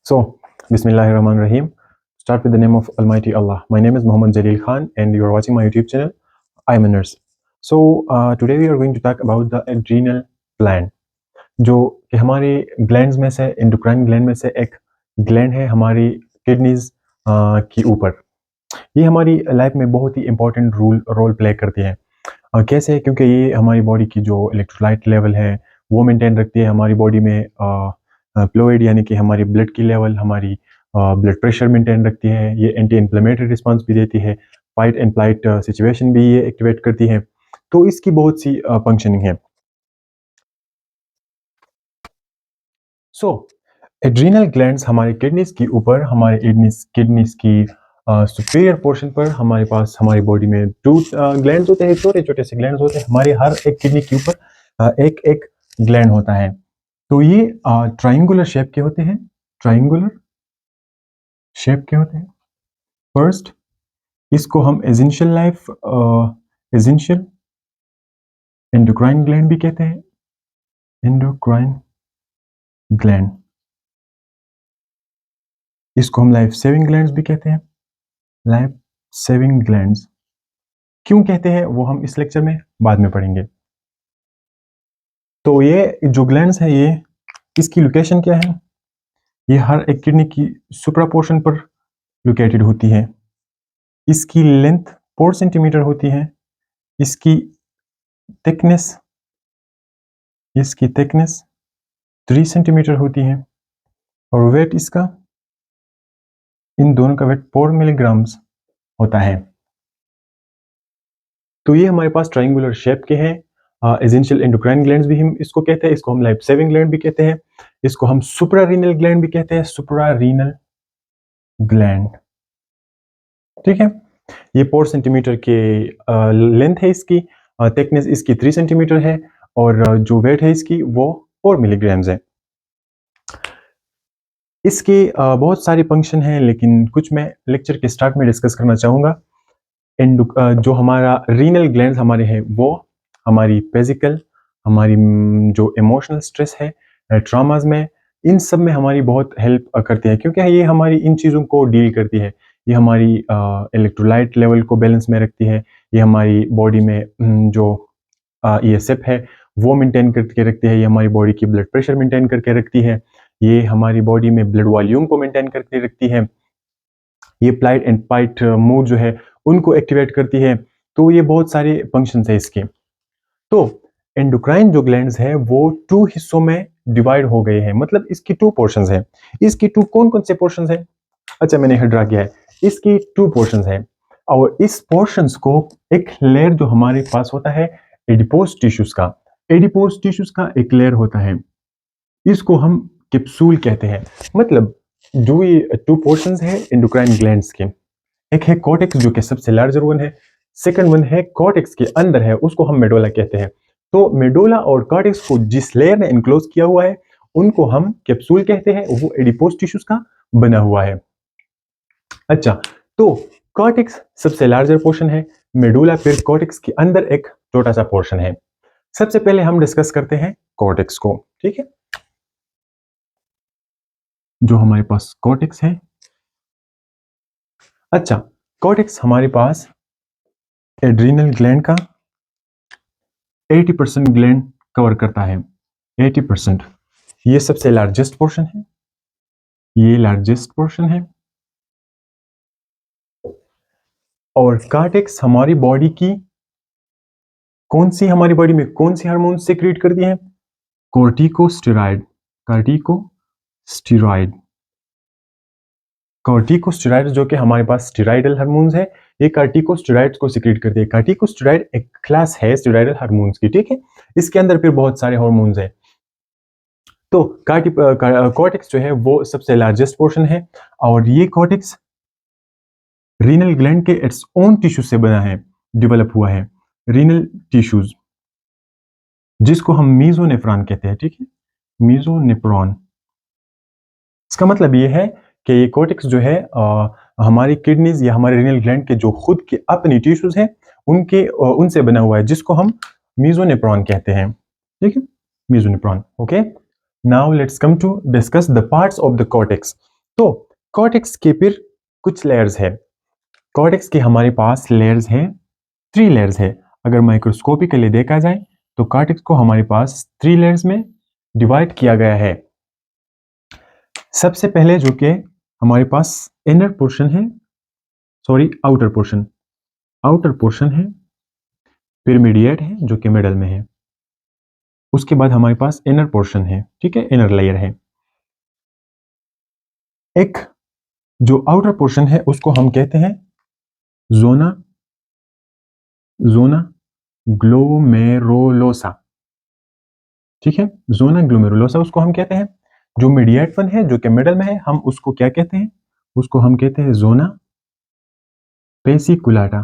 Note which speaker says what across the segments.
Speaker 1: So, Bismillahirrahmanirrahim. Start with the name of Almighty Allah. My name is Muhammad Jalil Khan, and you are watching my YouTube channel. I am a nurse. So, today we are going to talk about the adrenal gland. जो कि हमारे glands में से endocrine gland में से एक gland है हमारी किडनीज के ऊपर। ये हमारी लाइफ में बहुत ही इंपॉर्टेंट रोल प्ले करती है। कैसे? क्योंकि ये हमारी बॉडी की जो इलेक्ट्रोलाइट लेवल है वो मेंटेन रखती है हमारी बॉडी में। फ्लूइड यानी कि हमारी ब्लड की लेवल, हमारी ब्लड प्रेशर मेंटेन रखती है। ये एंटी इन्फ्लेमेटरी रिस्पांस भी देती है। फाइट एंड फ्लाइट सिचुएशन भी ये एक्टिवेट करती है। तो इसकी बहुत सी फंक्शनिंग है। सो एड्रीनल ग्लैंड्स हमारे किडनीज के ऊपर, हमारे किडनीज की सुपीरियर पोर्शन पर हमारे पास हमारी बॉडी में टू ग्लैंड्स होते हैं, छोटे छोटे से ग्लैंड्स होते हैं। हमारे हर एक किडनी के ऊपर एक एक ग्लैंड होता है। तो ये ट्रायंगुलर शेप के होते हैं। ट्रायंगुलर शेप के होते हैं। फर्स्ट इसको हम एसेंशियल एंडोक्राइन ग्लैंड भी कहते हैं। एंडोक्राइन ग्लैंड, इसको हम लाइफ सेविंग ग्लैंड्स भी कहते हैं। लाइफ सेविंग ग्लैंड्स क्यों कहते हैं वो हम इस लेक्चर में बाद में पढ़ेंगे। तो ये जो ग्लैंड्स है, ये इसकी लोकेशन क्या है? ये हर एक किडनी की सुप्रा पोर्शन पर लोकेटेड होती है। इसकी लेंथ 4 सेंटीमीटर होती है। इसकी थिकनेस 3 सेंटीमीटर होती है। और वेट इसका, इन दोनों का वेट 4 मिलीग्राम्स होता है। तो ये हमारे पास ट्रायंगुलर शेप के हैं। एसेंशियल एंडोक्राइन ग्लैंड्स भी हम इसको कहते हैं। इसको हम लाइफ सेविंग ग्लैंड भी कहते हैं। इसको हम सुप्रारीनल ग्लैंड भी कहते हैं। सुप्रारीनल ग्लैंड, ठीक है। ये 4 सेंटीमीटर के लेंथ है इसकी। थिकनेस इसकी 3 सेंटीमीटर है और जो वेट है इसकी वो 4 मिलीग्राम्स है। इसके बहुत सारे फंक्शन हैं, लेकिन कुछ मैं लेक्चर के स्टार्ट में डिस्कस करना चाहूँगा। जो हमारा रीनल ग्लैंड्स हमारे हैं वो हमारी फिजिकल, हमारी जो इमोशनल स्ट्रेस है, ट्रॉमास में, इन सब में हमारी बहुत हेल्प करती है, क्योंकि ये हमारी इन चीज़ों को डील करती है। ये हमारी इलेक्ट्रोलाइट लेवल को बैलेंस में रखती है। ये हमारी बॉडी में जो ESF है वो मेंटेन करके रखती है। ये हमारी बॉडी की ब्लड प्रेशर मेंटेन करके रखती है। ये हमारी बॉडी में ब्लड वॉल्यूम को मेंटेन करके रखती है। ये फ्लाइट एंड फाइट मोड जो है उनको एक्टिवेट करती है। तो ये बहुत सारे फंक्शंस है इसके। तो एंडोक्राइन जो ग्लैंड्स है वो 2 हिस्सों में डिवाइड हो गए हैं, मतलब इसकी 2 पोर्शंस हैं। इसकी 2 कौन कौन से पोर्शंस हैं? अच्छा, मैंने यहाँ ड्रा किया है। इसकी 2 पोर्शंस हैं और इस पोर्शंस को एक लेयर जो हमारे पास होता है एडिपोज टिश्यूज का एक लेयर होता है। इसको हम कैप्सूल कहते हैं। मतलब जो ये 2 पोर्शंस है एंडोक्राइन ग्लैंड्स के, एक है कॉर्टेक्स जो कि सबसे लार्जर वन है। सेकंड वन है कॉर्टेक्स के अंदर है, उसको हम मेडोला कहते हैं। तो मेडोला और कॉर्टेक्स को जिस लेयर ने इनक्लोज किया हुआ है उनको हम कैप्सूल कहते हैं। वो एडिपोज टिश्यूज का बना हुआ है। अच्छा, तो कॉर्टेक्स सबसे लार्जर पोर्शन है, मेडोला फिर कॉर्टेक्स के अंदर एक छोटा सा पोर्शन है। सबसे पहले हम डिस्कस करते हैं कॉर्टेक्स को, ठीक है। जो हमारे पास कॉर्टेक्स है, अच्छा, कॉर्टेक्स हमारे पास एड्रीनल ग्लैंड का 80% ग्लैंड कवर करता है। 80%, ये सबसे लार्जेस्ट पोर्शन है। ये लार्जेस्ट पोर्शन है। और कॉर्टेक्स हमारी बॉडी की हमारी बॉडी में कौन सी हार्मोन सिक्रीट करती है? कॉर्टिकोस्टेरॉइड जो कि हमारे पास स्टेरॉइडल हार्मोन्स है, ये कॉर्टिकोस्टेरॉइड्स को सिक्रीट करती है। कॉर्टिकोस्टेरॉइड एक क्लास है स्टेरॉइडल हार्मोन्स की, ठीक है। इसके अंदर फिर बहुत सारे हार्मोन्स है। तो कॉर्टेक्स जो है वो सबसे लार्जेस्ट पोर्शन है और ये कॉर्टेक्स रीनल ग्लैंड के इट्स ओन टिश्यू से बना है, डेवलप हुआ है। रीनल टिश्यूज जिसको हम मीजोनेफ्रॉन कहते हैं, ठीक है। मीजोनेफ्रॉन, इसका मतलब ये है कि ये कॉर्टेक्स जो है हमारी किडनीज या हमारे रीनल ग्लैंड के जो खुद के अपनी टिश्यूज हैं उनसे बना हुआ है, जिसको हम मीजोनेफ्रॉन कहते हैं, ठीक है। Mesonephron, okay. Now let's come to discuss the parts of the cortex. तो कॉर्टेक्स के फिर कुछ लेयर्स है। कॉर्टेक्स के हमारे पास लेयर्स है, 3 लेयर्स है। अगर माइक्रोस्कोपिकली देखा जाए तो कॉर्टेक्स को हमारे पास 3 लेयर्स में डिवाइड किया गया है। सबसे पहले जो कि हमारे पास इनर पोर्शन है, sorry outer portion, outer portion है, फिर मीडिएट है जो कि मिडल में है, उसके बाद हमारे पास इनर पोर्शन है, ठीक है, इनर लेयर है। एक जो आउटर पोर्शन है उसको हम कहते हैं जोना, जोना ग्लोमेरुलोसा, ठीक है, जोना ग्लोमेरुलोसा उसको हम कहते हैं। जो मीडिएट वन है जो कि मिडल में है, हम उसको क्या कहते हैं, उसको हम कहते हैं जोना पेसिकुलाटा,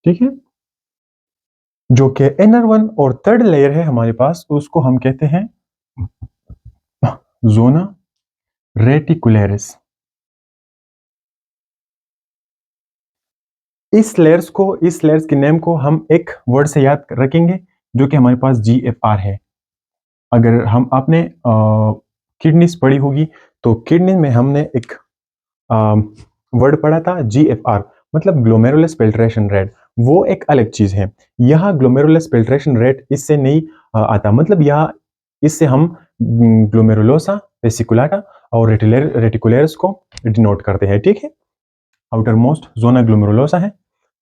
Speaker 1: ठीक है। जो कि इनर वन और थर्ड लेयर है हमारे पास, उसको हम कहते हैं जोना रेटिकुलरिस। इस लेयर्स के नेम को हम एक वर्ड से याद रखेंगे जो कि हमारे पास GFR है। अगर हम आपने किडनीज पढ़ी होगी तो किडनी में हमने एक वर्ड पढ़ा था GFR, मतलब ग्लोमेरुलस फिल्ट्रेशन रेट, वो एक अलग चीज है। यहाँ ग्लोमेरुलस फिल्ट्रेशन रेट इससे नहीं आता, मतलब यहाँ इससे हम ग्लोमेरुलोसा वेसिकुलाटा और रेटिकुलरिस को डिनोट करते हैं, ठीक है। आउटर मोस्ट जोना ग्लोमेरुलोसा है,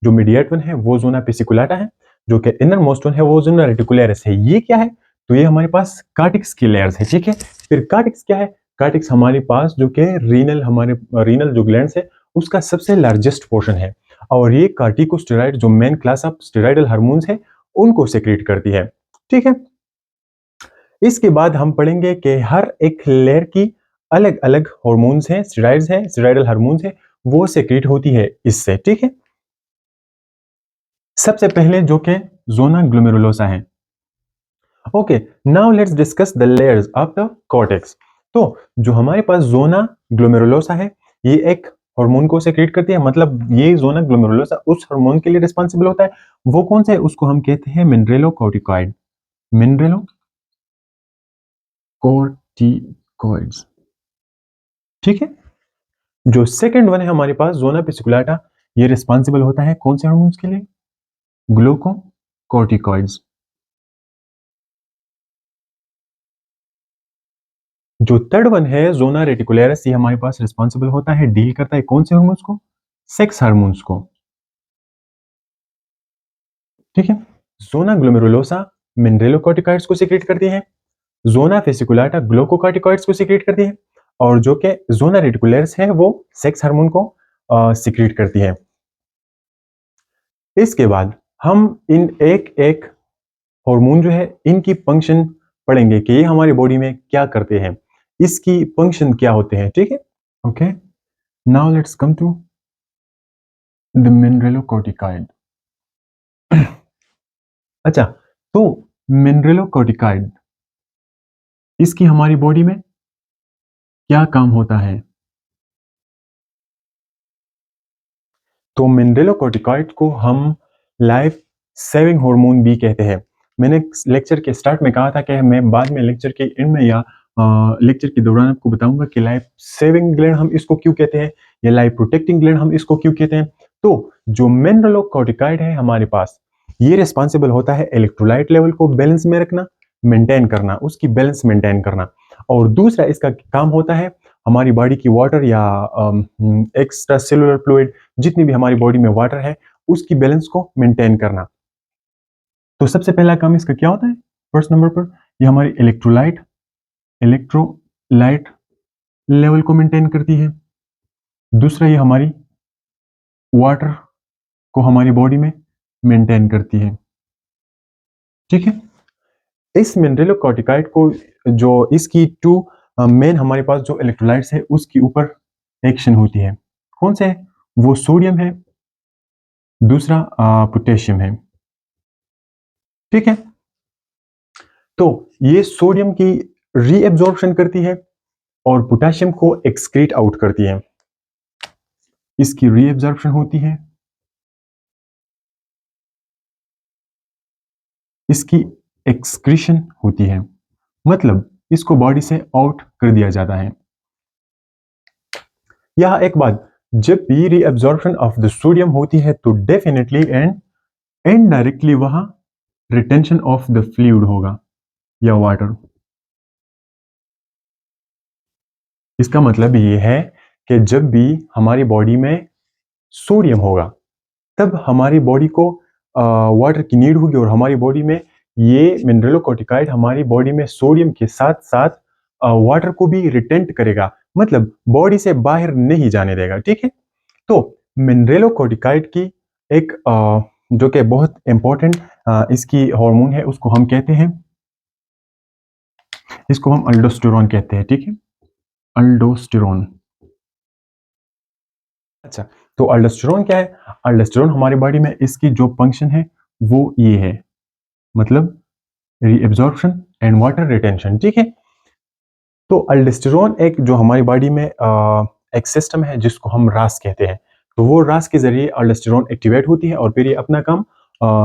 Speaker 1: जो मीडिएट वन है वो जोना पेसिकुलाटा है, जो कि इनर मोस्ट वन है वो जोना रेटिकुलरिस है। ये क्या है, तो ये हमारे पास कार्टिक्स की लेयर्स है, ठीक है। फिर कार्टिक्स क्या है, कार्टिक्स हमारे पास जो कि रीनल, हमारे रीनल जो ग्लैंड्स है उसका सबसे लार्जेस्ट पोर्शन है, और ये कार्टिकोस्टेरॉइड जो main class of steroidal hormones है उनको सेक्रेट करती है, ठीक है। इसके बाद हम पढ़ेंगे कि हर एक लेयर की अलग अलग हार्मोन्स हैं, स्टेरॉइड्स हैं, स्टेरॉइडल हार्मोन्स है, वो सेक्रेट होती है इससे, ठीक है। सबसे पहले जो कि जोना ग्लोमेरुलोसा है। Okay, now let's discuss the layers of the cortex. तो जो हमारे पास जोना ग्लोमेरुलोसा है, ये एक हार्मोन को सेक्रेट करती है, मतलब ये जोना ग्लोमेरुलोसा उस हार्मोन के लिए रिस्पांसिबल होता है। वो कौन सा है, उसको हम कहते हैं मिनरेलोकॉर्टिकॉइड, मिनरेलोकॉर्टिकॉइड्स, ठीक है। जो सेकंड वन है हमारे पास जोना पेसिकुलाटा, ये रिस्पांसिबल होता है कौन से हार्मोन्स के लिए, ग्लूकोकॉर्टिकॉइड्स। जो थर्ड वन है जोना रेटिकुलरिस, ये हमारे पास रिस्पांसिबल होता है, डील करता है कौन से हार्मोन्स को, सेक्स हार्मोन्स को, ठीक है। जोना ग्लोमेरुलोसा मिनरेलोकॉर्टिकॉइड्स को सीक्रेट करती है, जोना फेसिकुलाटा ग्लूकोकॉर्टिकॉइड्स को सीक्रेट करती है, और जो कि जोना रेटिकुलरिस है वो सेक्स हार्मोन को सीक्रेट करती है। इसके बाद हम इन एक एक हार्मोन जो है इनकी फंक्शन पढ़ेंगे कि ये हमारी बॉडी में क्या करते हैं, इसकी फंक्शन क्या होते हैं, ठीक है। Okay, now let's come to the mineralocorticoid. अच्छा, तो मिनरेलोकॉर्टिकॉइड, इसकी हमारी बॉडी में क्या काम होता है। तो मिनरेलोकॉर्टिकॉइड को हम लाइफ सेविंग हार्मोन भी कहते हैं। मैंने लेक्चर के स्टार्ट में कहा था कि मैं बाद में लेक्चर के एंड में या लेक्चर के दौरान आपको बताऊंगा कि लाइफ सेविंग ग्लैंड हम इसको क्यों कहते हैं, या लाइफ प्रोटेक्टिंग ग्लैंड हम इसको क्यों कहते हैं। तो जो मिनरेलोकॉर्टिकॉइड है हमारे पास, ये रिस्पॉन्सिबल होता है इलेक्ट्रोलाइट लेवल को बैलेंस में रखना, मेंटेन करना, उसकी बैलेंस मेंटेन करना। और दूसरा इसका काम होता है हमारी बॉडी की वाटर या एक्स्ट्रा सेलुलर फ्लूइड, जितनी भी हमारी बॉडी में वाटर है उसकी बैलेंस को मेंटेन करना। तो सबसे पहला काम इसका क्या होता है, फर्स्ट नंबर पर ये हमारी इलेक्ट्रोलाइट लेवल को मेंटेन करती है। दूसरा ये हमारी वाटर को हमारी बॉडी में मेंटेन करती है, ठीक है। इस मिनरेलोकॉर्टिकॉइड को जो इसकी टू मेन हमारे पास जो इलेक्ट्रोलाइट्स है उसके ऊपर एक्शन होती है, कौन से है, वो सोडियम है, दूसरा पोटेशियम है, ठीक है। तो ये सोडियम की रीएब्जॉर्प्शन करती है और पोटेशियम को एक्सक्रीट आउट करती है, इसकी रीएब्जॉर्प्शन होती है, इसकी एक्सक्रीशन होती है, मतलब इसको बॉडी से आउट कर दिया जाता है। यहाँ एक बात, जब भी रीअब्जॉर्प्शन ऑफ द सोडियम होती है तो डेफिनेटली एंड इनडायरेक्टली वहां रिटेंशन ऑफ द फ्लूइड होगा या वाटर। इसका मतलब ये है कि जब भी हमारी बॉडी में सोडियम होगा तब हमारी बॉडी को वाटर की नीड होगी, और हमारी बॉडी में ये मिनरलोकोर्टिकॉइड हमारी बॉडी में सोडियम के साथ साथ वाटर को भी रिटेंट करेगा, मतलब बॉडी से बाहर नहीं जाने देगा। ठीक है, तो मिनरलोकोर्टिकॉइड की एक जो कि बहुत इंपॉर्टेंट इसकी हार्मोन है, उसको हम कहते हैं, इसको हम अल्डोस्टेरोन कहते हैं। ठीक है, अल्डोस्टेरोन। अच्छा, तो अल्डोस्टेरोन क्या है? अल्डोस्टेरोन हमारी बॉडी में इसकी जो फंक्शन है वो ये है, मतलब रीएब्जॉर्प्शन एंड वाटर रिटेंशन। ठीक है, तो अल्डोस्टेरोन एक जो हमारी बॉडी में एक सिस्टम है जिसको हम रास कहते हैं, तो वो रास के जरिए अल्डोस्टेरोन एक्टिवेट होती है और फिर ये अपना काम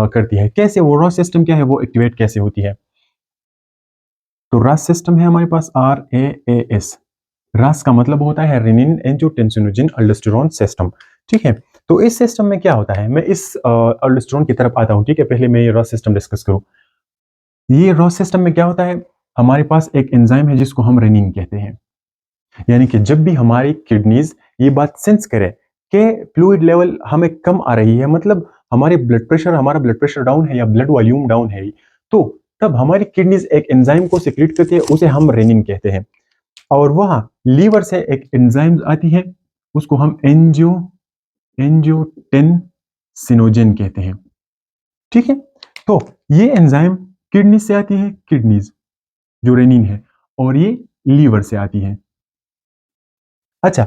Speaker 1: करती है। कैसे वो रास सिस्टम क्या है, वो एक्टिवेट कैसे होती है? तो रास सिस्टम है हमारे पास RAAS। रास का मतलब होता है रेनिन एंजियोटेंसिनोजिन अल्डोस्टेरोन सिस्टम। ठीक है, तो इस सिस्टम में क्या होता है, मैं इस अल्डोस्टेरोन की तरफ आता हूं। ठीक है, पहले मैं ये रास सिस्टम डिस्कस करूं। ये रास सिस्टम में क्या होता है, हमारे पास एक एंजाइम है जिसको हम रेनिन कहते हैं। यानी कि जब भी हमारी किडनीज ये बात सेंस करे कि फ्लूइड लेवल हमें कम आ रही है, मतलब हमारे हमारा ब्लड प्रेशर डाउन है या ब्लड वॉल्यूम डाउन है, तो तब हमारी किडनीज एक एंजाइम को सिक्रीट करती है, उसे हम रेनिन कहते हैं। और वहां लीवर से एक एंजाइम आती है, उसको हम एंजियोटेंसिनोजेन कहते हैं। ठीक है, तो ये एंजाइम किडनी से आती है, किडनीज जो रेनिन है, और ये लीवर से आती है। अच्छा,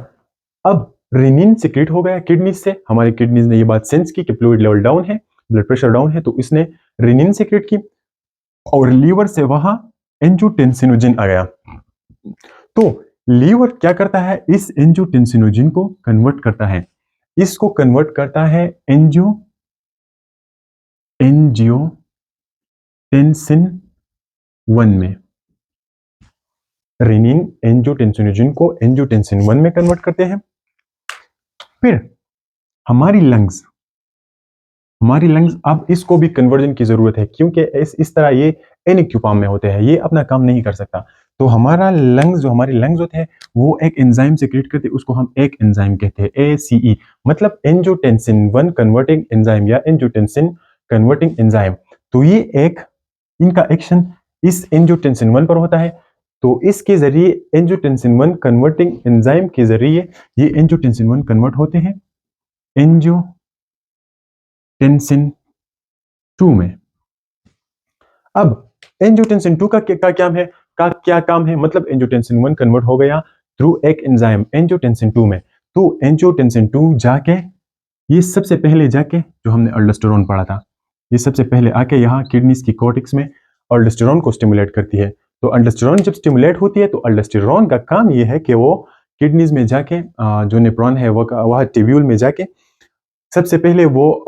Speaker 1: अब रेनिन सिक्रेट हो गया किडनी से, हमारी किडनीज ने ये बात सेंस की कि फ्लूइड लेवल डाउन है, ब्लड प्रेशर डाउन है, तो इसने रेनिन सिक्रेट की, और लीवर से वहां एंजियोटेंसिनोजेन आ गया। तो लीवर क्या करता है, इस एंजियोटेंसिनोजेन को कन्वर्ट करता है, इसको कन्वर्ट करता है एंजियोटेंसिन 1 में। रेनिन एंजियोटेंसिनोजेन को एंजियोटेंसिन 1 में कन्वर्ट करते हैं। फिर हमारी लंग्स अब इसको भी कन्वर्जन की जरूरत है, क्योंकि इस तरह ये इनएक्टिव फॉर्म में होते हैं, ये अपना काम नहीं कर सकता। तो हमारी लंग्स होते हैं वो एक एंजाइम सिक्रीट करते हैं, उसको हम एक एंजाइम कहते हैं, ACE, मतलब एंजियोटेंसिन 1 कन्वर्टिंग एंजाइम या एंजियोटेंसिन कन्वर्टिंग एंजाइम। तो ये एक इनका एक्शन इस एंजियोटेंसिन 1 पर होता है, तो इसके जरिए एंजियोटेंसिन 1 कन्वर्टिंग एंजाइम के जरिए ये एंजियोटेंसिन 1 कन्वर्ट होते हैं एंजियोटेंसिन 2 में। अब एंजियोटेंसिन 2 का क्या काम है, मतलब एंजियोटेंसिन 1 कन्वर्ट हो गया थ्रू एक एंजाइम एंजियोटेंसिन 2 में, तो एंजियोटेंसिन 2 जाके ये सबसे पहले जाके जो हमने अल्डोस्टेरोन पढ़ा था, ये सबसे पहले आके यहाँ किडनीज की कॉर्टेक्स में अल्डोस्टेरोन को स्टिमुलेट करती है। तो अल्डोस्टेरोन जब स्टिमुलेट होती है तो अल्डोस्टेरोन का काम ये है कि वो किडनीज में जाके जो नेफ्रॉन है वह ट्यूब्यूल में जाके सबसे पहले वो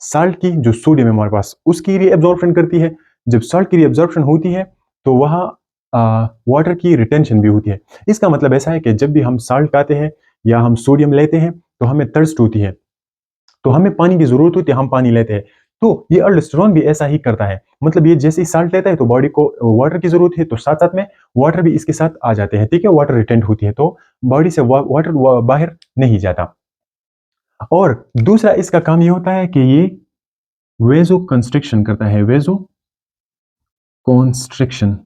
Speaker 1: साल्ट की जो सोडियम है हमारे पास उसकी रीअब्जॉर्प्शन करती है। जब साल्ट की रीअब्जॉर्प्शन होती है तो वहाँ वाटर की रिटेंशन भी होती है। इसका मतलब ऐसा है कि जब भी हम साल्ट खाते हैं या हम सोडियम लेते हैं तो हमें थर्स्ट होती है, तो हमें पानी की जरूरत होती है, हम पानी लेते हैं। तो ये अल्डोस्टेरोन भी ऐसा ही करता है, मतलब ये जैसे ही साल्ट लेता है तो बॉडी को वाटर की जरूरत है, तो साथ साथ में वाटर भी इसके साथ आ जाते हैं। ठीक है, वाटर रिटेंट होती है, तो बॉडी से वाटर बाहर नहीं जाता। और दूसरा इसका काम ये होता है कि ये वेजो कंस्ट्रिक्शन करता है, वेजो कॉन्स्ट्रिक्शन,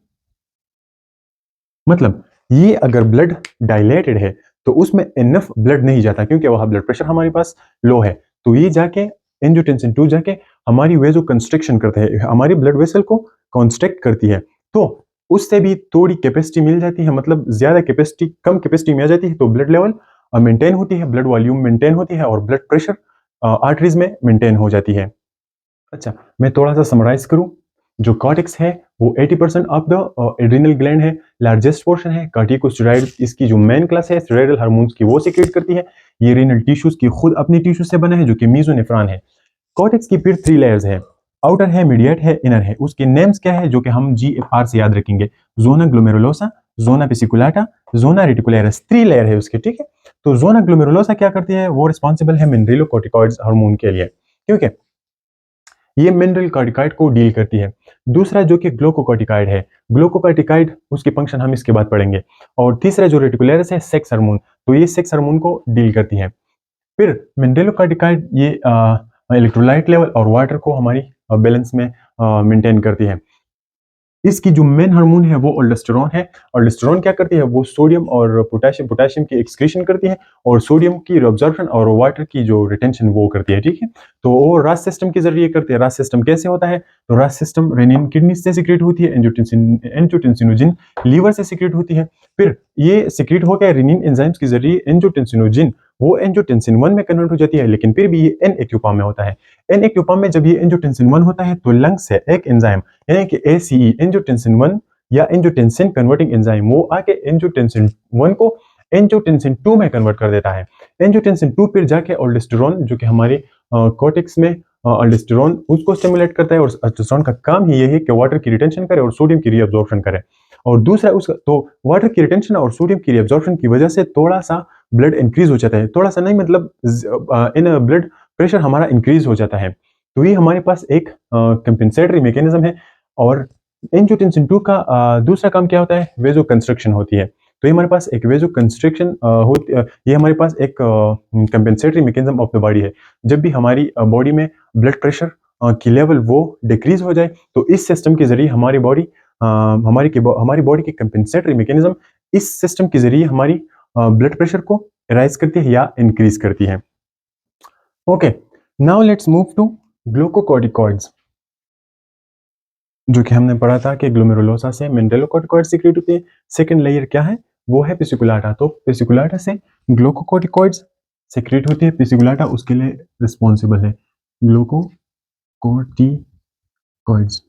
Speaker 1: मतलब ये अगर ब्लड डायलेटेड है तो उसमें इनफ ब्लड नहीं जाता, क्योंकि वहां ब्लड प्रेशर हमारे पास लो है, तो ये जाके एंजियोटेंसिन 2 जाके हमारी वेजो कंस्ट्रिक्शन करते हैं, हमारी ब्लड वेसल को कॉन्स्ट्रिक्ट करती है, तो उससे भी थोड़ी कैपेसिटी मिल जाती है, मतलब ज्यादा कैपेसिटी कम कैपेसिटी में आ जाती है, तो ब्लड लेवल मेंटेन होती है, ब्लड वॉल्यूम मेंटेन होती है, और ब्लड प्रेशर आर्टरीज में मेंटेन हो जाती है। अच्छा, मैं थोड़ा सा समराइज करूं, जो कॉर्टेक्स है वो 80% ऑफ द एड्रिनल ग्लैंड है, लार्जेस्ट पोर्शन है। कार्टिकोस्टेरॉइड इसकी जो मेन क्लास है स्टेरॉइडल हार्मोन्स की वो सीक्रेट करती है। ये रीनल टिश्यूज की खुद अपनी टिश्यू से बना है जो कि मीजोनेफ्रॉन है। कॉर्टेक्स की फिर 3 लेयर्स है, आउटर है, मीडिएट है, इनर है। उसके नेम्स क्या है जो कि हम GFR से याद रखेंगे, जोना ग्लोमेरुलोसा, जोना पेसिकुलाटा, जोना रेटिकुलरस, 3 लेयर है उसके। ठीक है, तो जोना ग्लोमेरुलोसा क्या करती है, वो रिस्पॉन्सिबल है मिनरलोकॉर्टिकॉइड्स हार्मोन के लिए, क्योंकि ये मिनरल कॉर्टिकॉइड को डील करती है। दूसरा जो कि ग्लूकोकॉर्टिकॉइड है, ग्लूकोकॉर्टिकॉइड उसकी फंक्शन हम इसके बाद पढ़ेंगे। और तीसरा जो रेटिकुलरिस है, सेक्स हार्मोन, तो ये सेक्स हार्मोन को डील करती है। फिर मिनरलोकॉर्टिकॉइड ये इलेक्ट्रोलाइट लेवल और वाटर को हमारी बैलेंस में मेंटेन करती है। इसकी जो मेन हार्मोन है वो अल्डोस्टेरोन है। अल्डोस्टेरोन क्या करती है, वो सोडियम और पोटेशियम की एक्सक्रीशन करती है और सोडियम की रिअब्जॉर्प्शन और वाटर की जो रिटेंशन वो करती है, ठीक है। तो वो रास सिस्टम के जरिए करती है। रास सिस्टम कैसे होता है, तो रास सिस्टम रेनिन किडनी से सिक्रेट होती है, एंजियोटेंसिनोजिन लीवर से सिक्रेट होती है। फिर ये सिक्रेट होकर रेनिन एंजाइम्स के जरिए एंजियोटेंसिनोजिन वो एंजियोटेंसिन 1 में कन्वर्ट हो जाती है, लेकिन फिर भी ये एन एक्टिव फॉर्म में होता है। एन एक्टिव फॉर्म में जब ये एंजियोटेंसिन 1 होता है तो लंग से एक एंजाइम यानी कि एसीई एंजियोटेंसिन 1 या एंजियोटेंसिन कन्वर्टिंग एंजाइम वो आके एंजियोटेंसिन 1 को एंजियोटेंसिन 2 में कन्वर्ट कर देता है। एंजियोटेंसिन 2 फिर जाके अल्डोस्टेरोन जो कि हमारे कॉर्टेक्स में अल्डोस्टेरोन उसको स्टिमुलेट करता है, और अल्डोस्टेरोन का काम ही यही है कि वाटर की रिटेंशन करे और सोडियम की रीअब्जॉर्प्शन करे। और दूसरा उसका तो वाटर की रिटेंशन और सोडियम की रीअब्जॉर्प्शन की वजह से थोड़ा सा ब्लड इंक्रीज हो जाता है, थोड़ा सा नहीं मतलब इन ब्लड प्रेशर हमारा इंक्रीज हो जाता है। तो ये हमारे पास एक कंपेंसेटरी मैकेनिज्म है। और एंजियोटेंसिन 2 का दूसरा काम क्या होता है, वेजो कंस्ट्रक्शन होती है। तो ये हमारे पास एक वेजो कंस्ट्रक्शन होती ये हमारे पास एक compensatory mechanism of the body है। जब भी हमारी बॉडी में ब्लड प्रेशर की लेवल वो डिक्रीज हो जाए तो इस सिस्टम के जरिए हमारी बॉडी हमारी बॉडी की कंपेंसेटरी मैकेनिज्म इस सिस्टम के जरिए हमारी ब्लड प्रेशर को राइज करती है या इंक्रीज करती है। Okay, now let's move to glucocorticoids, जो कि हमने पढ़ा था कि ग्लोमेरुलोसा से मिनरलोकॉर्टिकॉइड सीक्रेट होते हैं। सेकंड लेयर क्या है, वो है पेसिकुलाटा। तो पेसिकुलाटा से ग्लूकोकॉर्टिकॉइड्स सीक्रेट होती है, पेसिकुलाटा उसके लिए रिस्पॉन्सिबल है। ग्लूकोकॉर्टिकॉइड्स।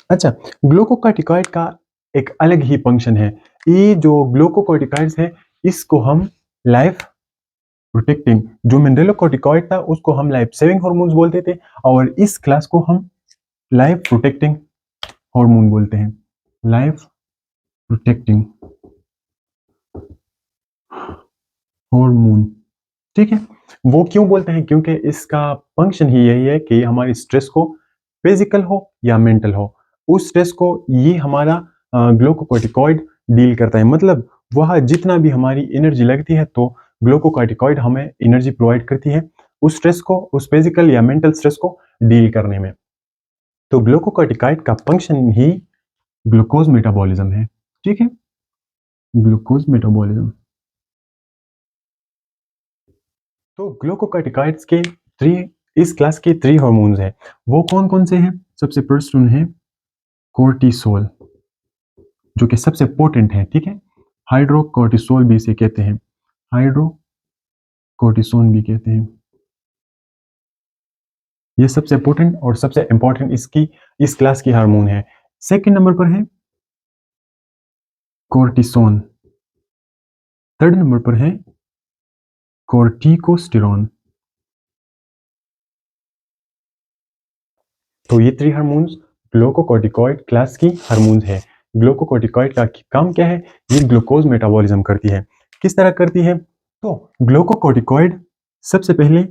Speaker 1: अच्छा, ग्लूकोकॉर्टिकॉइड का एक अलग ही फंक्शन है। ये जो ग्लूकोकॉर्टिकॉइड्स है इसको हम लाइफ प्रोटेक्टिंग, जो मिनरलोकॉर्टिकॉइड था उसको हम लाइफ सेविंग हार्मोन्स बोलते थे, और इस क्लास को हम लाइफ प्रोटेक्टिंग हार्मोन बोलते हैं। लाइफ प्रोटेक्टिंग हार्मोन, ठीक है। वो क्यों बोलते हैं, क्योंकि इसका फंक्शन ही यही है कि हमारी स्ट्रेस को फिजिकल हो या मेंटल हो, उस स्ट्रेस को ये हमारा ग्लूकोकॉर्टिकॉइड डील करता है। मतलब वह जितना भी हमारी एनर्जी लगती है तो ग्लूकोकॉर्टिकॉइड हमें एनर्जी प्रोवाइड करती है उस स्ट्रेस को, उस फिजिकल या मेंटल स्ट्रेस को डील करने में। तो ग्लूकोकॉर्टिकॉइड का फंक्शन ही ग्लूकोज मेटाबॉलिज्म है, ठीक है। Glucose metabolism. तो ग्लूकोकॉर्टिकॉइड्स के थ्री, इस क्लास के 3 हार्मोन्स हैं। वो कौन कौन से हैं? सबसे फर्स्ट वन है कोर्टिसोल, जो कि सबसे पोटेंट है, ठीक है। हाइड्रोकोर्टिसोल भी इसे कहते हैं, हाइड्रोकोर्टिसोन भी कहते हैं। ये सबसे पोटेंट और सबसे इंपॉर्टेंट इसकी इस क्लास की हार्मोन है। सेकंड नंबर पर है कोर्टिसोन, थर्ड नंबर पर है कोर्टिकोस्टेरोन। तो ये 3 हार्मोन्स ग्लूकोकॉर्टिकॉइड क्लास की हार्मोन्स है। ग्लूकोकॉर्टिकॉइड का काम क्या है, ये ग्लूकोज मेटाबॉलिज्म करती है। किस तरह करती है, तो ग्लूकोकॉर्टिकॉइड सबसे पहले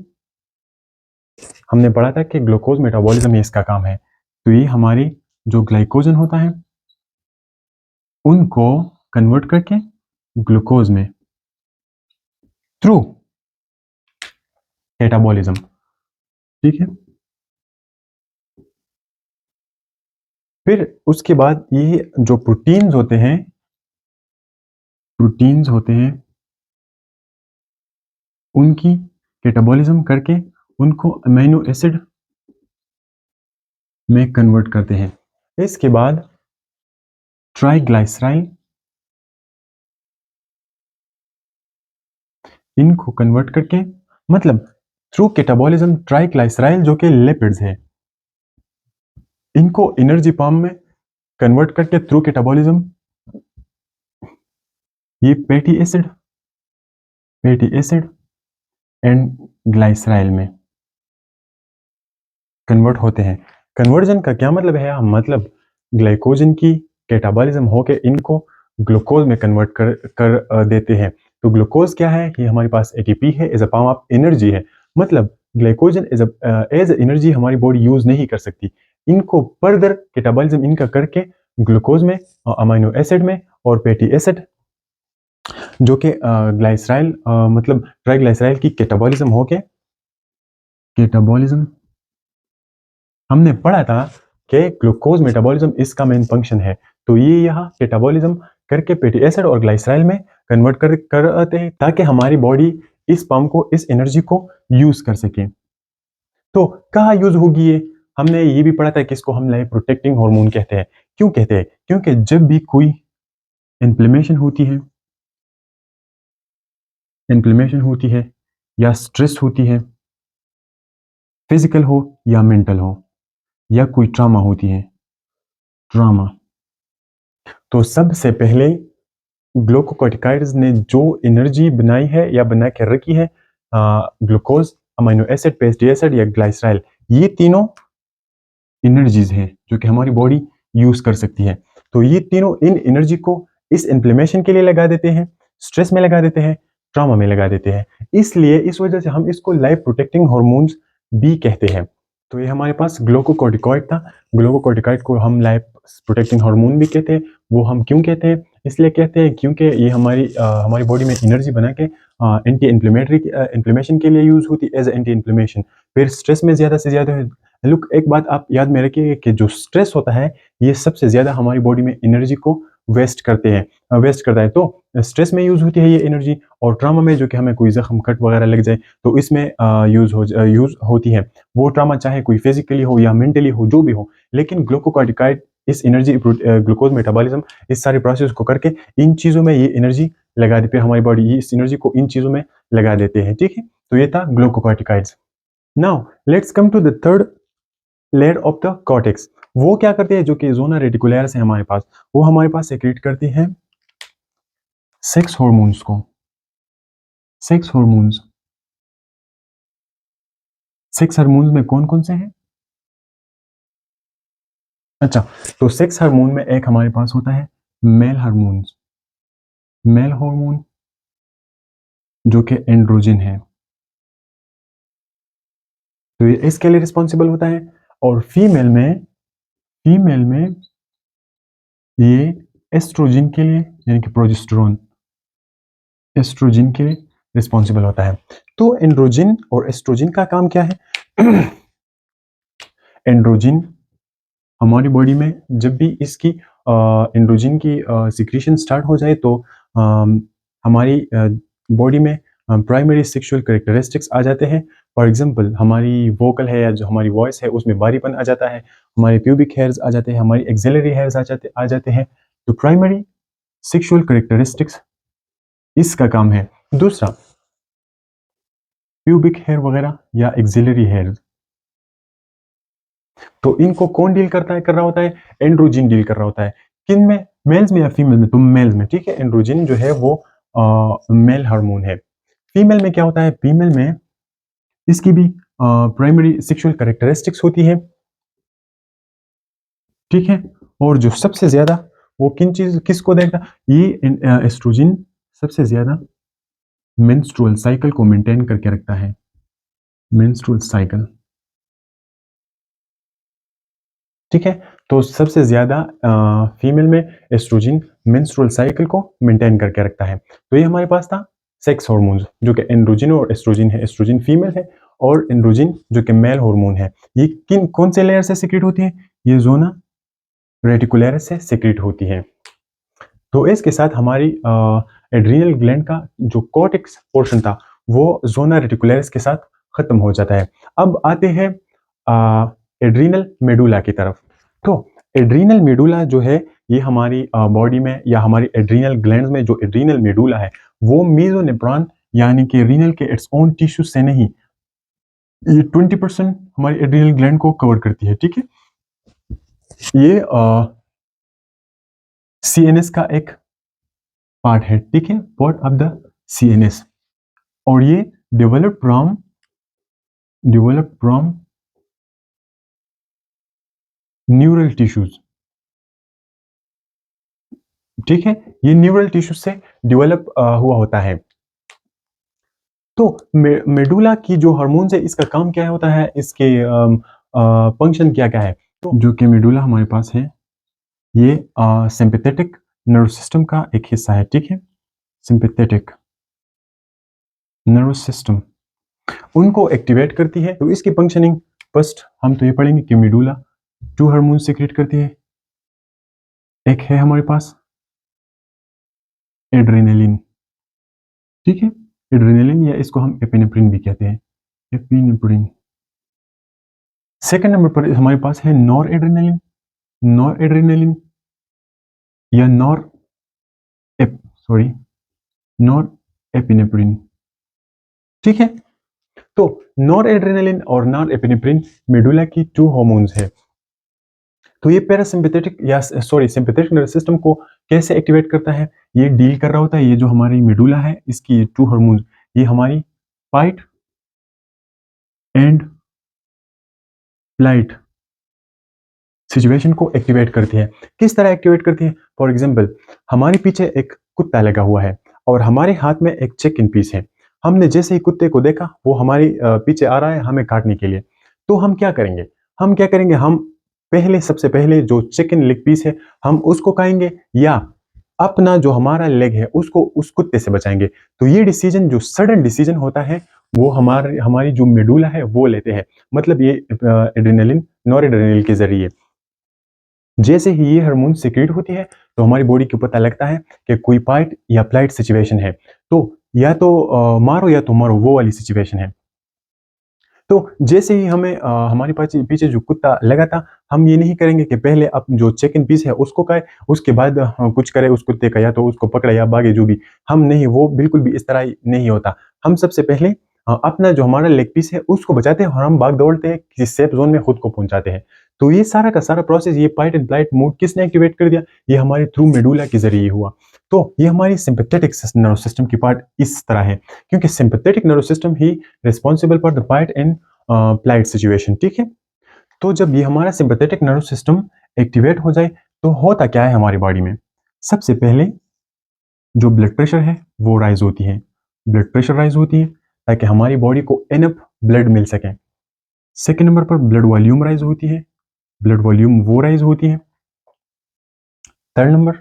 Speaker 1: हमने पढ़ा था कि ग्लूकोज मेटाबॉलिज्म ही इसका काम है। तो ये हमारी जो ग्लाइकोजन होता है उनको कन्वर्ट करके ग्लूकोज में थ्रू कैटाबॉलिज्म, ठीक है। फिर उसके बाद ये जो प्रोटीन्स होते हैं उनकी कैटाबॉलिज्म करके उनको अमीनो एसिड में कन्वर्ट करते हैं। इसके बाद ट्राइग्लाइसराइल इनको कन्वर्ट करके, मतलब थ्रू कैटाबॉलिज्म ट्राइग्लाइसराइल जो कि लिपिड्स है इनको एनर्जी फॉर्म में कन्वर्ट करके थ्रू कैटाबॉलिज्म ये फैटी एसिड एंड ग्लाइसराइल में कन्वर्ट होते हैं। कन्वर्जन का क्या मतलब है, मतलब ग्लाइकोजन की कैटाबॉलिज्म होके इनको ग्लूकोज में कन्वर्ट कर देते हैं। तो ग्लूकोज क्या है, ये हमारे पास एटीपी है, as a form of energy है। मतलब ग्लाइकोजन एज एनर्जी हमारी बॉडी यूज नहीं कर सकती। इनको फर्दर कैटाबॉलिज्म इनका करके ग्लूकोज में, अमीनो एसिड में और फैटी एसिड जो कि ग्लाइसराइल मतलब ट्राइग्लाइसराइल की कैटाबॉलिज्म हो के, कैटाबॉलिज्म हमने पढ़ा था कि ग्लूकोज मेटाबॉलिज्म इसका मेन फंक्शन है। तो ये यहाँ कैटाबॉलिज्म करके फैटी एसिड और ग्लाइसराइल में कन्वर्ट करते हैं ताकि हमारी बॉडी इस पंप को, इस एनर्जी को यूज कर सके। तो कहाँ यूज होगी ये? हमने ये भी पढ़ा था कि इसको हम लाइफ प्रोटेक्टिंग हार्मोन कहते हैं। क्यों कहते हैं? क्योंकि जब भी कोई इन्फ्लेमेशन होती है या स्ट्रेस होती है, फिजिकल हो या मेंटल हो, या कोई ट्रामा होती है, ट्रामा, तो सबसे पहले ग्लूकोकॉर्टिकॉइड्स ने जो एनर्जी बनाई है या बना के रखी है, glucose, amino acid, fatty acid या ग्लाइसराइल, ये तीनों एनर्जीज हैं जो कि हमारी बॉडी यूज कर सकती है। तो ये तीनों इन एनर्जी को इस इन्फ्लेमेशन के लिए लगा देते हैं, स्ट्रेस में लगा देते हैं, ट्रॉमा में लगा देते हैं। इसलिए इस वजह से हम इसको लाइफ प्रोटेक्टिंग हार्मोन्स भी कहते हैं। तो ये हमारे पास ग्लूकोकॉर्टिकॉइड था। ग्लूकोकॉर्टिकॉइड को हम लाइफ प्रोटेक्टिंग हार्मोन भी कहते हैं। वो हम क्यों कहते हैं? इसलिए कहते हैं क्योंकि ये हमारी बॉडी में एनर्जी बना के एंटी इन्फ्लेमेटरी इन्फ्लेमेशन के लिए यूज होती है, एज एंटी इन्फ्लेमेशन। फिर स्ट्रेस में ज्यादा से ज्यादा लुक, एक बात आप याद में रखिए कि जो स्ट्रेस होता है ये सबसे ज्यादा हमारी बॉडी में एनर्जी को वेस्ट करता है। तो स्ट्रेस में यूज होती है ये एनर्जी, और ट्रामा में जो कि हमें कोई जख्म कट वगैरह लग जाए तो इसमें यूज होती है। वो ट्रामा चाहे कोई फिजिकली हो या मेंटली हो, जो भी हो, लेकिन ग्लूकोकॉर्टिकॉइड इस एनर्जी ग्लूकोज मेटाबॉलिज्म इस सारे प्रोसेस को करके इन चीजों में ये एनर्जी लगा देते हैं। हमारी बॉडी इस एनर्जी को इन चीजों में लगा देते हैं। ठीक है, तो ये था glucocorticoids. Now let's come to the third layer of the cortex. वो क्या करते हैं? जो कि जोना रेटिकुलरिस है हमारे पास, वो हमारे पास सेक्रेट करती है सेक्स हार्मोन्स को। सेक्स हार्मोन्स, सेक्स हार्मोन्स में कौन कौन से हैं? अच्छा, तो सेक्स हार्मोन में एक हमारे पास होता है मेल हार्मोन्स, मेल हार्मोन जो कि एंड्रोजन है, तो ये इसके लिए रिस्पॉन्सिबल होता है। और फीमेल में ये एस्ट्रोजन के लिए, यानी कि प्रोजेस्टेरोन, एस्ट्रोजन के लिए रिस्पॉन्सिबल होता है। तो एंड्रोजन और एस्ट्रोजन का काम क्या है? एंड्रोजन हमारी बॉडी में जब भी इसकी एंड्रोजन की सिक्रीशन स्टार्ट हो जाए तो हमारी बॉडी में प्राइमरी सेक्सुअल कैरेक्टरिस्टिक्स आ जाते हैं। फॉर एग्जांपल हमारी वोकल है या जो हमारी वॉइस है उसमें बारीपन आ जाता है, हमारे प्यूबिक हेयर्स आ जाते हैं, हमारी एक्सिलरी हेयर्स आ जाते हैं। तो प्राइमरी सेक्सुअल कैरेक्टरिस्टिक्स इसका काम है। दूसरा, प्यूबिक हेयर वगैरह या एक्सिलरी हेयर्स, तो इनको कौन डील कर रहा होता है? एंड्रोजन डील कर रहा होता है। किन में? मेल्स में या फीमेल में? तो मेल्स में। ठीक है, एंड्रोजन जो है वो मेल हार्मोन है। फीमेल में क्या होता है? फीमेल में इसकी भी प्राइमरी सेक्सुअल कैरेक्टरिस्टिक्स होती है। ठीक है, और जो सबसे ज्यादा वो किसको देखता? ये एस्ट्रोजन सबसे ज्यादा मेंस्ट्रुअल साइकिल को मेंटेन करके रखता है। मेंस्ट्रुअल साइकिल, ठीक है। तो सबसे ज्यादा फीमेल में एस्ट्रोजन मेंस्ट्रुअल साइकिल को मेंटेन करके रखता है। तो ये हमारे पास था सेक्स हार्मोन्स जो कि एंड्रोजन और एस्ट्रोजन है। एस्ट्रोजन फीमेल है और एंड्रोजन जो कि मेल हार्मोन है। ये कौन से लेयर से सीक्रेट होती है? ये जोना रेटिकुलरिस से सीक्रेट होती है। तो इसके साथ हमारी एड्रीनल ग्लैंड का जो कॉर्टेक्स पोर्शन था वो जोना रेटिकुलरिस के साथ खत्म हो जाता है। अब आते हैं एड्रीनल मेडुला की तरफ। तो एड्रीनल मेडुला जो है ये हमारी बॉडी में या हमारी एड्रीनल ग्लैंड्स में जो एड्रीनल मेडुला है वो मेसोनेफ्रॉन यानी कि रीनल के इट्स ओन टिश्यू से नहीं, ये 20% हमारी एड्रीनल ग्लैंड को कवर करती है। ठीक है, ये सीएनएस का एक पार्ट है। ठीक है, पार्ट ऑफ द सीएनएस, और ये डेवलप फ्रॉम न्यूरल टिश्यूज। ठीक है, ये न्यूरल टिश्यू से डेवलप हुआ होता है। तो मेडुला की जो हार्मोन्स है इसका काम क्या होता है, इसके फंक्शन क्या क्या है? तो जो कि मेडुला हमारे पास है ये सिंपैथेटिक नर्वस सिस्टम का एक हिस्सा है, ठीक है। सिंपैथेटिक नर्वस सिस्टम उनको एक्टिवेट करती है। तो इसकी फंक्शनिंग फर्स्ट हम तो ये पढ़ेंगे कि मेडुला 2 हार्मोन सीक्रेट करती है। एक है हमारे पास एड्रेनालिन, ठीक है। एड्रेनालिन या इसको हम एपिनेफ्रिन भी कहते हैं, एपिनेफ्रिन। सेकंड नंबर पर हमारे पास है नॉर एड्रेनालिन, नॉर एड्रेनालिन या नॉर एपिनेफ्रिन, ठीक है। तो नॉर एड्रेनालिन और नॉर एपिनेफ्रिन मेडुला की 2 हार्मोन्स है। तो ये पैरासिम्पैथेटिक या सिंपैथेटिक नर्वस सिस्टम को कैसे एक्टिवेट करता है, ये डील कर रहा होता है। ये जो हमारी मेडुला है इसकी 2 हार्मोन्स, ये हमारी फाइट एंड फ्लाइट सिचुएशन को एक्टिवेट करती है। किस तरह एक्टिवेट करती है? फॉर एग्जाम्पल, हमारे पीछे एक कुत्ता लगा हुआ है और हमारे हाथ में एक चिकन पीस है। हमने जैसे ही कुत्ते को देखा वो हमारे पीछे आ रहा है हमें काटने के लिए, तो हम क्या करेंगे? हम सबसे पहले जो चिकन लेग पीस है हम उसको खाएंगे या अपना जो हमारा लेग है उसको उस कुत्ते से बचाएंगे। तो ये डिसीजन जो सडन डिसीजन होता है वो हमारी जो मेडुला है वो लेते हैं। मतलब ये एड्रेनालिन नॉर एड्रेनालिन के जरिए जैसे ही ये हार्मोन सीक्रेट होती है तो हमारी बॉडी को पता लगता है कि कोई फाइट या फ्लाइट सिचुएशन है। तो या तो मारो या तो मारो, वो वाली सिचुएशन है। तो जैसे ही हमें हमारे पीछे जो कुत्ता लगा था, हम ये नहीं करेंगे कि पहले अब जो चिकन पीस है उसको खाए, उसके बाद कुछ करे उस कुत्ते का, या तो उसको पकड़े या भागे, जो भी। हम नहीं, वो बिल्कुल भी इस तरह नहीं होता। हम सबसे पहले अपना जो हमारा लेग पीस है उसको बचाते हैं और हम भाग दौड़ते हैं, किसी सेफ जोन में खुद को पहुंचाते हैं। तो ये सारा का सारा प्रोसेस, ये फाइट एंड फ्लाइट मोड किसने एक्टिवेट कर दिया? ये हमारे थ्रू मेडुला के जरिए हुआ। तो ये हमारी सिंपैथेटिक नर्वस सिस्टम की पार्ट इस तरह है, क्योंकि sympathetic nervous system he responsible for the fight and flight situation, ठीक है। तो जब ये हमारा सिंपैथेटिक नर्वस सिस्टम एक्टिवेट हो जाए तो होता क्या है हमारी बॉडी में? सबसे पहले जो ब्लड प्रेशर है वो राइज होती है, ब्लड प्रेशर राइज होती है ताकि हमारी बॉडी को इनफ ब्लड मिल सके। सेकेंड नंबर पर ब्लड वॉल्यूम राइज होती है, ब्लड वॉल्यूम वो राइज होती है। थर्ड नंबर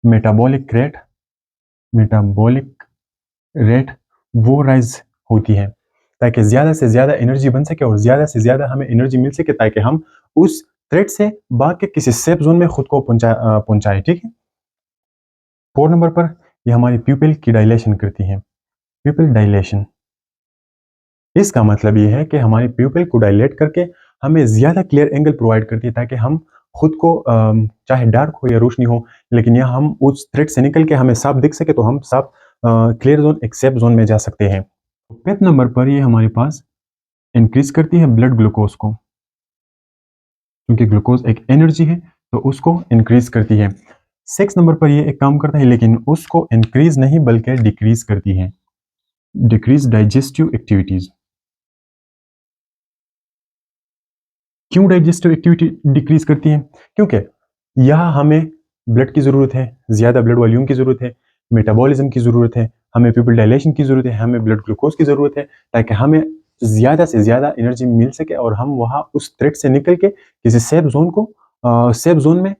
Speaker 1: मेटाबॉलिक रेट वो राइज होती है ताकि ज्यादा से ज्यादा एनर्जी बन सके और ज्यादा से ज्यादा हमें एनर्जी मिल सके ताकि हम उस थ्रेट से भाग के किसी सेफ जोन में खुद को पहुंचाए, ठीक है। फोर्थ नंबर पर ये हमारी प्यूपिल की डायलेशन करती है, प्यूपिल डायलेशन। इसका मतलब ये है कि हमारी प्यूपिल को डायलेट करके हमें ज्यादा क्लियर एंगल प्रोवाइड करती है ताकि हम खुद को चाहे डार्क हो या रोशनी हो, लेकिन यहाँ हम उस थ्रेड से निकल के हमें साफ दिख सके, तो हम साफ क्लियर जोन, एक सेफ जोन में जा सकते हैं। फिफ्थ नंबर पर ये हमारे पास इंक्रीज करती है ब्लड ग्लूकोज को, क्योंकि ग्लूकोज एक एनर्जी है तो उसको इंक्रीज करती है। सिक्स नंबर पर ये एक काम करता है लेकिन उसको इंक्रीज नहीं बल्कि डिक्रीज करती है, डिक्रीज डाइजेस्टिव एक्टिविटीज। क्यों डाइजेस्टिव एक्टिविटी डिक्रीज करती है? क्योंकि यहाँ हमें ब्लड की जरूरत है, ज्यादा ब्लड वॉल्यूम की जरूरत है, मेटाबॉलिज्म की जरूरत है, हमें प्यूपिल डायलेशन की जरूरत है, हमें ब्लड ग्लूकोज की जरूरत है ताकि हमें ज्यादा से ज्यादा एनर्जी मिल सके और हम वहाँ उस थ्रेट से निकल के किसी सेफ जोन में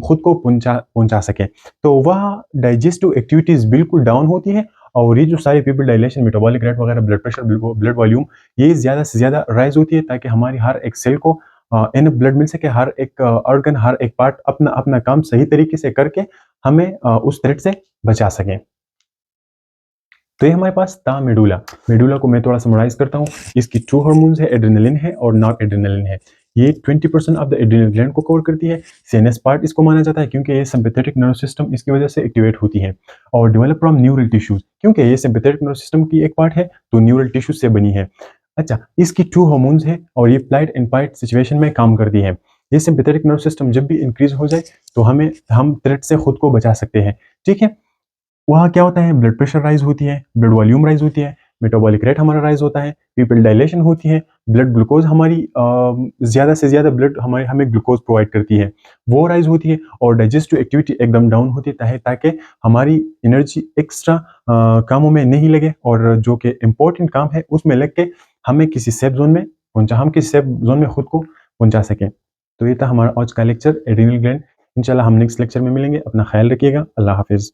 Speaker 1: खुद को पहुंचा सके। तो वह डाइजेस्टिव एक्टिविटीज बिल्कुल डाउन होती है और ये जो सारी प्यूपिल डायलेशन, मेटाबॉलिक रेट वगैरह, ब्लड प्रेशर, ब्लड वॉल्यूम, ये ज्यादा से ज्यादा राइज होती है ताकि हमारी हर एक सेल को इनफ ब्लड मिल सके, हर एक ऑर्गन, हर एक पार्ट अपना अपना काम सही तरीके से करके हमें उस थ्रेट से बचा सके। तो ये हमारे पास था मेडुला। मेडुला को मैं थोड़ा समराइज करता हूँ। इसकी 2 हार्मोन्स है, एड्रेनालिन है और नॉर एड्रेनालिन है। ये 20% ऑफ द एड्रेनल ग्लैंड को कवर करती है। सीएनएस पार्ट इसको माना जाता है क्योंकि ये सिंपैथेटिक नर्वस सिस्टम इसकी वजह से एक्टिवेट होती है। और डेवलप फ्रॉम न्यूरल टिश्यूज, क्योंकि ये सिंपैथेटिक नर्वस सिस्टम की एक पार्ट है तो न्यूरल टिश्यूज से बनी है। अच्छा, इसकी 2 हार्मोन्स है और ये फ्लाइट एंड फाइट सिचुएशन में काम करती है। ये सिंपैथेटिक नर्वस सिस्टम जब भी इंक्रीज हो जाए तो हम थ्रेट से खुद को बचा सकते हैं, ठीक है। वहाँ क्या होता है? ब्लड प्रेशर राइज होती है, ब्लड वॉल्यूम राइज होती है, मेटाबॉलिक रेट हमारा राइज होता है, पीपल डायलेशन होती है, ब्लड ग्लूकोज हमारी ज़्यादा से ज़्यादा ब्लड हमें ग्लूकोज प्रोवाइड करती है, वो राइज होती है, और डाइजेस्टिव एक्टिविटी एकदम डाउन होती है ताकि हमारी एनर्जी एक्स्ट्रा कामों में नहीं लगे, और जो कि इम्पोर्टेंट काम है उसमें लग के हम किसी सेफ जोन में खुद को पहुंचा सकें। तो ये था हमारा आज का लेक्चर एड्रिनल ग्लैंड। इंशाल्लाह हम नेक्स्ट लेक्चर में मिलेंगे। अपना ख्याल रखिएगा। अल्लाह हाफिज़।